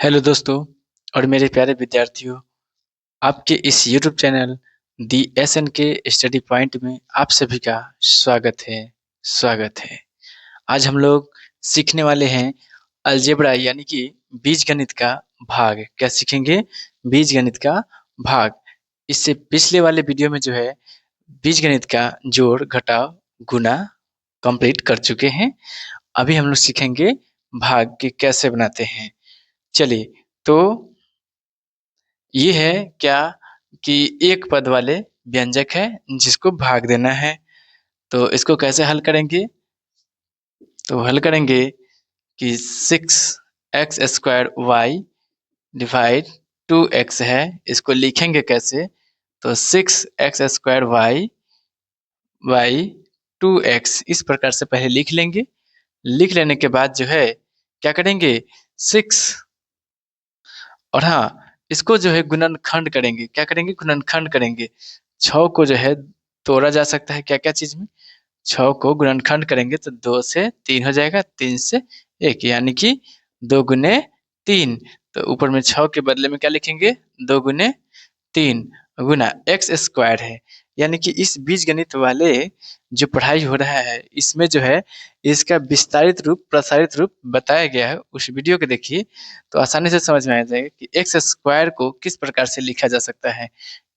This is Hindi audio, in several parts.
हेलो दोस्तों और मेरे प्यारे विद्यार्थियों, आपके इस यूट्यूब चैनल दी एस एन के स्टडी पॉइंट में आप सभी का स्वागत है। आज हम लोग सीखने वाले हैं अलजेब्रा यानी कि बीजगणित का भाग। क्या सीखेंगे? बीजगणित का भाग। इससे पिछले वाले वीडियो में जो है बीजगणित का जोड़ घटाव गुणा कंप्लीट कर चुके हैं। अभी हम लोग सीखेंगे भाग के कैसे बनाते हैं। चलिए, तो ये है क्या कि एक पद वाले व्यंजक है जिसको भाग देना है। तो इसको कैसे हल करेंगे? तो हल करेंगे कि 6x² डिवाइड 2x है। इसको लिखेंगे कैसे? तो 6x² बाई 2x इस प्रकार से पहले लिख लेंगे। लिख लेने के बाद जो है क्या करेंगे? 6 और हाँ, इसको जो है गुणनखंड करेंगे। क्या करेंगे? गुणनखंड करेंगे। 6 को जो है तोड़ा जा सकता है क्या-क्या चीज में? 6 को गुणनखंड करेंगे तो 2 से 3 हो जाएगा, 3 से 1 यानी कि 2 गुने 3। तो ऊपर में 6 के बदले में क्या लिखेंगे? 2 गुने 3 गुना एक्स स्क्वायर है। यानी कि इस बीजगणित वाले जो पढ़ाई हो रहा है इसमें जो है इसका विस्तारित रूप प्रसारित रूप बताया गया है। उस वीडियो को देखिए तो आसानी से समझ में आ जाएगा कि एक्स स्क्वायर को किस प्रकार से लिखा जा सकता है।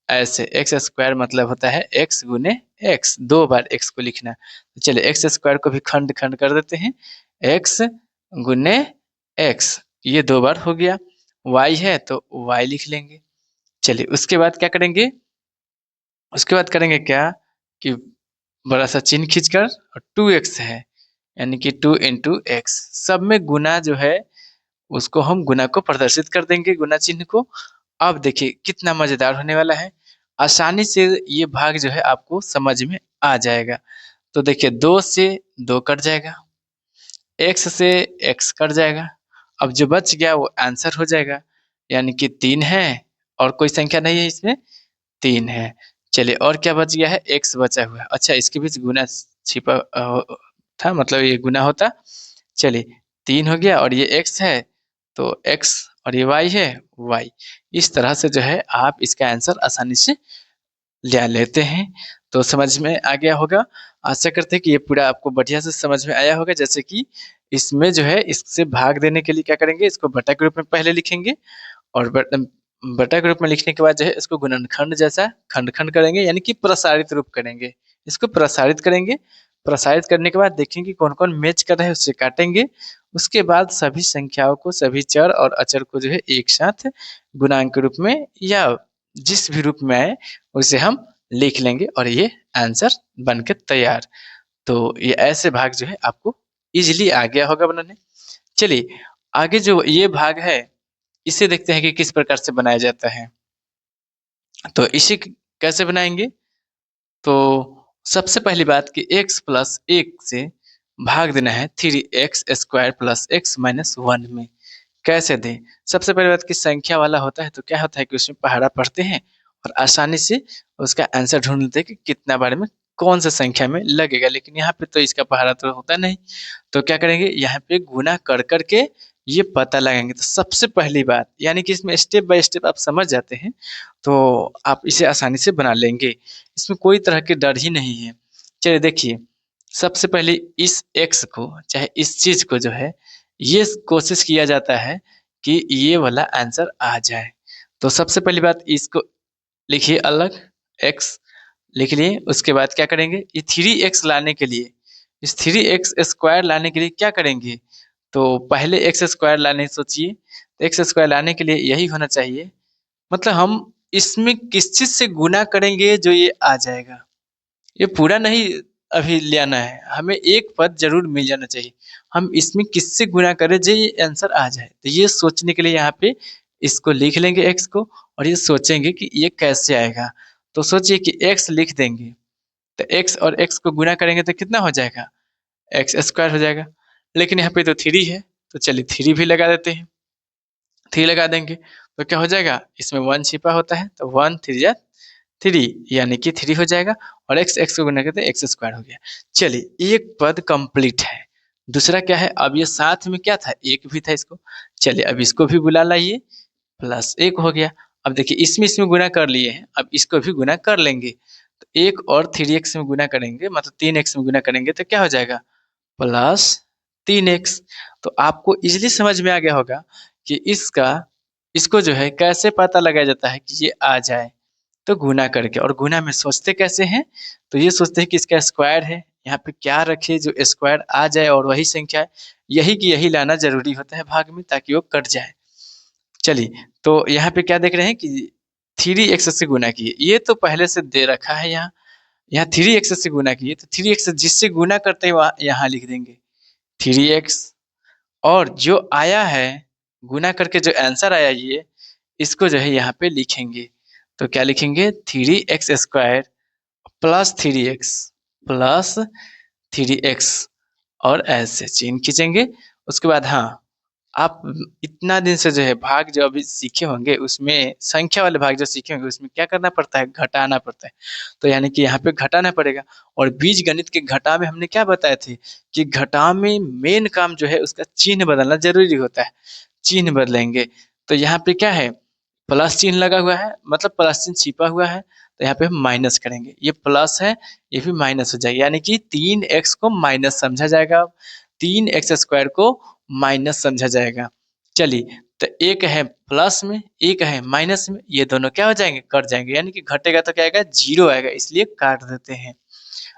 ऐसे एक्स स्क्वायर मतलब होता है एक्स गुने एक्स, 2 बार एक्स को लिखना। तो चलिए एक्स स्क्वायर को भी खंड खंड कर देते हैं। एक्स गुने एक्स ये 2 बार हो गया। वाई है तो वाई लिख लेंगे। चलिए उसके बाद क्या करेंगे? उसके बाद करेंगे क्या कि बड़ा सा चिन्ह खींचकर और 2x है यानी कि 2 इंटू एक्स। सब में गुना जो है उसको हम गुना को प्रदर्शित कर देंगे, गुना चिन्ह को। अब देखिए कितना मजेदार होने वाला है। आसानी से ये भाग जो है आपको समझ में आ जाएगा। तो देखिए 2 से 2 कट जाएगा, x से x कट जाएगा। अब जो बच गया वो आंसर हो जाएगा यानी कि 3 है और कोई संख्या नहीं है इसमें, 3 है। चलिए और क्या बच गया है? x बचा हुआ है। अच्छा इसके बीच गुना छिपा था, मतलब ये गुना होता। चलिए 3 हो गया और ये x है तो x और ये y है y। इस तरह से जो है आप इसका आंसर आसानी से ले लेते हैं। तो समझ में आ गया होगा। आशा करते हैं कि ये पूरा आपको बढ़िया से समझ में आया होगा। जैसे कि इसमें जो है इससे भाग देने के लिए क्या करेंगे? इसको बटा के रूप में पहले लिखेंगे और बटा के रूप में लिखने के बाद जो है इसको गुणनखंड जैसा खंड-खंड करेंगे यानी कि प्रसारित रूप करेंगे। इसको प्रसारित करेंगे। प्रसारित करने के बाद देखेंगे कौन-कौन मैच कर रहा है उससे काटेंगे। उसके बाद सभी संख्याओं को, सभी चर और अचर को जो है एक साथ गुणांक के रूप में या जिस भी रूप में आए उसे हम लिख लेंगे और ये आंसर बन के तैयार। तो ये ऐसे भाग जो है आपको ईज़िली आ गया होगा बनाने। चलिए आगे जो ये भाग है इसे देखते हैं कि किस प्रकार से बनाया जाता है। तो इसे कैसे बनाएंगे? तो सबसे पहली बात कि x प्लस 1 से भाग देना है 3x² प्लस x माइनस 1 में। कैसे दें? सबसे पहली बात कि संख्या वाला होता है तो क्या होता है कि उसमें पहाड़ा पढ़ते हैं और आसानी से उसका आंसर ढूंढ लेते हैं कि कितना बार में कौन सा संख्या में लगेगा। लेकिन यहाँ पे तो इसका पहाड़ा तो होता नहीं। तो क्या करेंगे? यहाँ पे गुना कर कर के ये पता लगाएंगे। तो सबसे पहली बात यानी कि इसमें स्टेप बाय स्टेप आप समझ जाते हैं तो आप इसे आसानी से बना लेंगे। इसमें कोई तरह के डर ही नहीं है। चलिए देखिए, सबसे पहले इस x को चाहे इस चीज़ को जो है ये कोशिश किया जाता है कि ये वाला आंसर आ जाए। तो सबसे पहली बात इसको लिखिए अलग, x लिख लिए। उसके बाद क्या करेंगे? ये 3x लाने के लिए, इस 3x² लाने के लिए क्या करेंगे? तो पहले x² लाने सोचिए। तो x² लाने के लिए यही होना चाहिए, मतलब हम इसमें किस चीज़ से गुना करेंगे जो ये आ जाएगा। ये पूरा नहीं अभी ले आना है, हमें एक पद ज़रूर मिल जाना चाहिए। हम इसमें किससे गुणा करें जो ये आंसर आ जाए। तो ये सोचने के लिए यहाँ पे इसको लिख लेंगे x को और ये सोचेंगे कि ये कैसे आएगा। तो सोचिए कि x लिख देंगे, तो x और x को गुणा करेंगे तो कितना हो जाएगा? x² हो जाएगा। लेकिन यहाँ पे तो 3 है, तो चलिए 3 भी लगा देते हैं। 3 लगा देंगे तो क्या हो जाएगा? इसमें 1 छिपा होता है तो 1 3 जा 3 यानी कि 3 हो जाएगा और x को गुना करते x² हो गया। चलिए एक पद कंप्लीट है। दूसरा क्या है, अब ये साथ में क्या था, एक भी था इसको, चलिए अब इसको भी बुला लाइए, प्लस एक हो गया। अब देखिए इसमें इसमें गुना कर लिए हैं, अब इसको भी गुना कर लेंगे, तो एक और 3x में गुना करेंगे, मतलब 3x में गुना करेंगे तो क्या हो जाएगा, प्लस 3x। तो आपको इजीली समझ में आ गया होगा कि इसको जो है कैसे पता लगाया जाता है कि ये आ जाए, तो गुना करके। और गुना में सोचते कैसे हैं, तो ये सोचते हैं कि इसका स्क्वायर है, यहाँ पे क्या रखे जो स्क्वायर आ जाए और वही संख्या है, यही की यही लाना जरूरी होता है भाग में, ताकि वो कट जाए। चलिए, तो यहाँ पे क्या देख रहे हैं कि 3x से गुना किए, ये तो पहले से दे रखा है यहाँ, यहाँ 3x से गुना किए, तो 3x जिससे गुना करते हैं वहाँ यहाँ लिख देंगे 3x। और जो आया है गुना करके जो आंसर आया ये, इसको जो है यहाँ पे लिखेंगे, तो क्या लिखेंगे, 3x² प्लस 3x और ऐसे चिन्ह खींचेंगे। उसके बाद हाँ, आप इतना दिन से जो है भाग जो अभी सीखे होंगे, उसमें संख्या वाले भाग जो सीखे होंगे उसमें क्या करना पड़ता है, घटाना पड़ता है। तो यानी कि यहाँ पे घटाना पड़ेगा। और बीज गणित के घटा में हमने क्या बताए थे कि घटा में मेन काम जो है उसका चिन्ह बदलना जरूरी होता है, चिन्ह बदलेंगे। तो यहाँ पे क्या है, प्लस चिन्ह लगा हुआ है, मतलब प्लस चिन्ह छिपा हुआ है, तो यहाँ पे हम माइनस करेंगे, ये प्लस है ये भी माइनस हो जाएगा, यानी कि 3x को माइनस समझा जाएगा, 3x² को माइनस समझा जाएगा। चलिए, तो एक है प्लस में एक है माइनस में, ये दोनों क्या हो जाएंगे, कट जाएंगे, यानी कि घटेगा तो क्या आएगा, 0 आएगा, इसलिए काट देते हैं।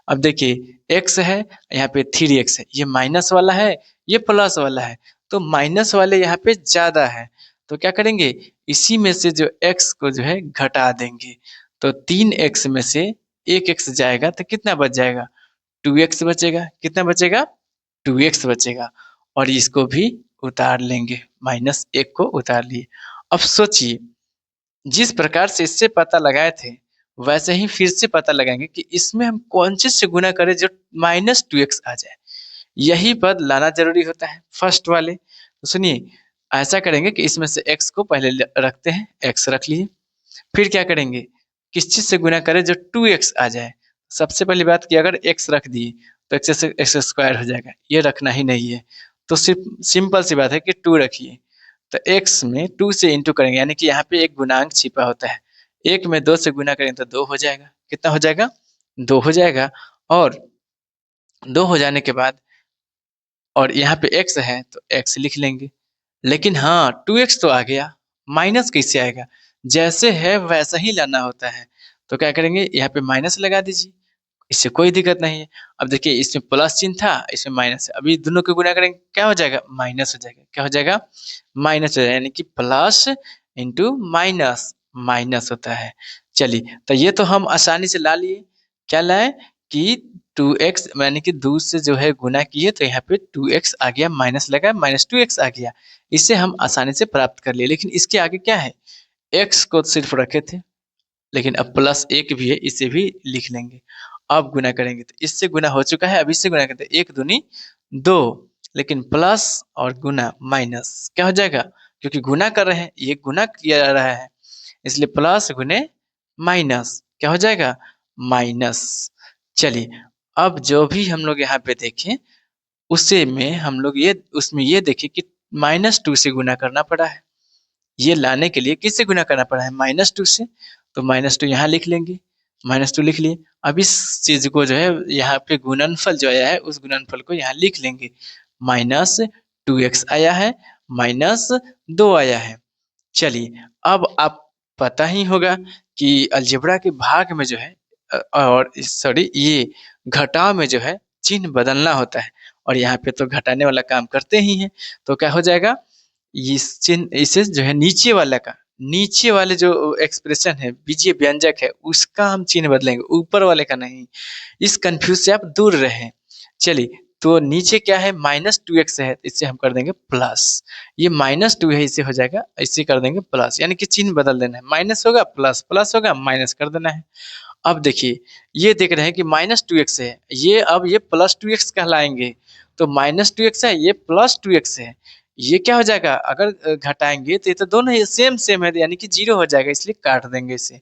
अब देखिए x है, यहाँ पे 3x है, ये माइनस वाला है ये प्लस वाला है, तो माइनस वाले यहाँ पे ज्यादा है, तो क्या करेंगे, इसी में से जो x को जो है घटा देंगे, तो 3x में से एक x जाएगा तो कितना बच जाएगा, 2x बचेगा, कितना बचेगा, 2x बचेगा। और इसको भी उतार लेंगे, -1 को उतार लिए। अब सोचिए, जिस प्रकार से इससे पता लगाए थे वैसे ही फिर से पता लगाएंगे कि इसमें हम कौन चीज से गुना करें जो -2x आ जाए, यही पद लाना जरूरी होता है फर्स्ट वाले। तो सुनिए, ऐसा करेंगे कि इसमें से x को पहले रखते हैं, x रख लिए, फिर क्या करेंगे, किस चीज से गुना करें जो 2x आ जाए। सबसे पहली बात कि अगर x रख दिए तो x से x² हो जाएगा, ये रखना ही नहीं है, तो सिर्फ सिंपल सी बात है कि 2 रखिए। तो x में 2 से इंटू करेंगे, यानी कि यहाँ पे एक गुणांक छिपा होता है, 1 में 2 से गुना करेंगे तो 2 हो जाएगा, कितना हो जाएगा, 2 हो जाएगा। और 2 हो जाने के बाद, और यहाँ पे x है तो x लिख लेंगे, लेकिन हाँ 2x तो आ गया, माइनस कैसे आएगा, जैसे है वैसा ही लाना होता है। तो क्या करेंगे, यहाँ पे माइनस लगा दीजिए, इससे कोई दिक्कत नहीं है। अब देखिए इसमें प्लस चिन्ह था, इसमें माइनस है, अभी दोनों को गुना करेंगे क्या हो जाएगा, माइनस हो जाएगा, क्या हो जाएगा, माइनस हो जाएगा, यानी कि प्लस इंटू माइनस, माइनस होता है। चलिए, तो ये तो हम आसानी से ला लिए, क्या लाए कि 2x, यानी कि 2 से जो है गुना किए तो यहाँ पे 2x आ गया, माइनस लगा -2x आ गया, इसे हम आसानी से प्राप्त कर लिए। लेकिन इसके आगे क्या है, x को सिर्फ रखे थे, लेकिन अब +1 भी है, इसे भी लिख लेंगे। अब गुना करेंगे तो इससे गुना हो चुका है, अब इससे गुना करते हैं, 1 दूनी 2, लेकिन प्लस और गुना माइनस क्या हो जाएगा, क्योंकि गुना कर रहे हैं, ये गुना किया जा रहा है, इसलिए प्लस गुने माइनस क्या हो जाएगा, माइनस। चलिए, अब जो भी हम लोग यहाँ पे देखें उसे में हम लोग ये उसमें ये देखें कि -2 से गुना करना पड़ा है, ये लाने के लिए किससे गुना करना पड़ा है, -2 से, तो -2 यहाँ लिख लेंगे, -2 लिख लिए। अब इस चीज को जो है यहाँ पे गुणनफल जो आया है उस गुणनफल को यहाँ लिख लेंगे, -2x आया है, -2 आया है। चलिए, अब आप पता ही होगा कि अलजेब्रा के भाग में जो है और सॉरी ये घटाव में जो है चिन्ह बदलना होता है, और यहाँ पे तो घटाने वाला काम करते ही हैं, तो क्या हो जाएगा, इस चिन्ह इसे जो है नीचे वाला का, नीचे वाले जो एक्सप्रेशन है बीजीय व्यंजक है उसका हम चिन्ह बदलेंगे, ऊपर वाले का नहीं। इस कंफ्यूज से आप दूर रहें। चलिए, तो नीचे क्या है, -2x है, इससे हम कर देंगे प्लस, ये -2 है इसे हो जाएगा, इसे कर देंगे प्लस, यानी कि चिन्ह बदल देना है, माइनस होगा प्लस, प्लस होगा माइनस कर देना है। अब देखिए, ये देख रहे हैं कि -2x है, ये अब ये +2x कहलाएंगे, तो -2x है, ये +2x है, ये क्या हो जाएगा, अगर घटाएंगे तो ये तो दोनों ही सेम सेम है, यानी कि 0 हो जाएगा, इसलिए काट देंगे इसे।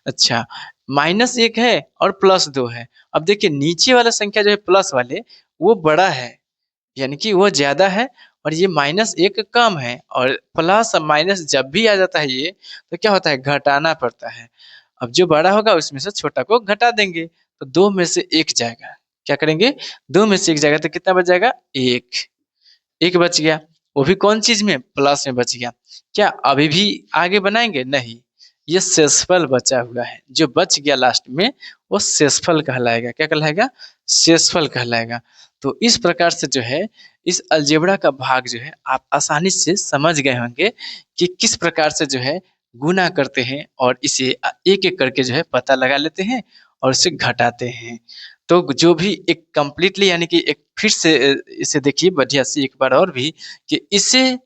अच्छा, -1 है और +2 है। अब देखिए नीचे वाला संख्या जो है प्लस वाले वो बड़ा है, यानी कि वो ज़्यादा है और ये -1 कम है, और प्लस और माइनस जब भी आ जाता है ये, तो क्या होता है, घटाना पड़ता है। अब जो बड़ा होगा उसमें से छोटा को घटा देंगे, तो 2 में से 1 जाएगा। क्या करेंगे? 2 में से 1 जाएगा तो कितना बच जाएगा? 1। 1 बच गया, वो भी कौन चीज़ में? प्लस में बच गया। क्या अभी भी आगे बनाएँगे? नहीं, ये शेषफल बचा हुआ है। जो बच गया लास्ट में, वो शेषफल कहलाएगा। क्या कहलाएगा? शेषफल कहलाएगा। तो इस प्रकार से जो है, इस अलजेब्रा का भाग जो है, आप आसानी से समझ गए होंगे कि किस प्रकार से जो है गुणा करते हैं, और इसे एक-एक करके जो है पता लगा लेते हैं और उसे घटाते हैं। तो जो भी एक कंप्लीटली, यानी कि एक फिर से इसे देखिए बढ़िया से एक बार और भी, कि इसे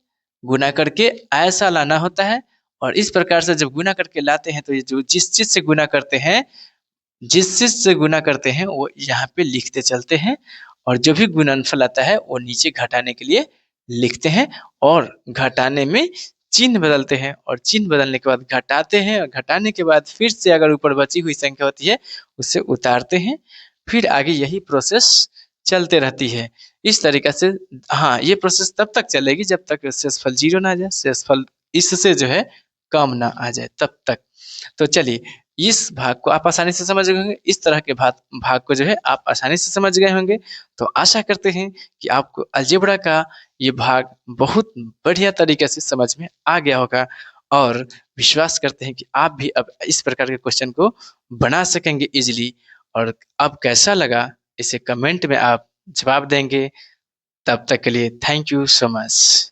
गुणा करके ऐसा लाना होता है, और इस प्रकार से जब गुणा करके लाते हैं तो ये जो जिस चीज़ से गुणा करते हैं, जिस चीज़ से गुणा करते हैं वो यहाँ पे लिखते चलते हैं, और जो भी गुणनफल आता है वो नीचे घटाने के लिए लिखते हैं, और घटाने में चिन्ह बदलते हैं, और चिन्ह बदलने के बाद घटाते हैं, और घटाने के बाद फिर से अगर ऊपर बची हुई संख्या होती है उसे उतारते हैं। फिर आगे यही प्रोसेस चलते रहती है। इस तरीक़े से हाँ, ये प्रोसेस तब तक चलेगी जब तक शेषफल 0 ना आ जाए, शेषफल इससे जो है कम ना आ जाए तब तक। तो चलिए, इस भाग को आप आसानी से समझ गए होंगे, इस तरह के भाग को जो है आप आसानी से समझ गए होंगे। तो आशा करते हैं कि आपको अलजेब्रा का ये भाग बहुत बढ़िया तरीके से समझ में आ गया होगा, और विश्वास करते हैं कि आप भी अब इस प्रकार के क्वेश्चन को बना सकेंगे ईज़िली। और अब कैसा लगा, इसे कमेंट में आप जवाब देंगे। तब तक के लिए थैंक यू सो मच।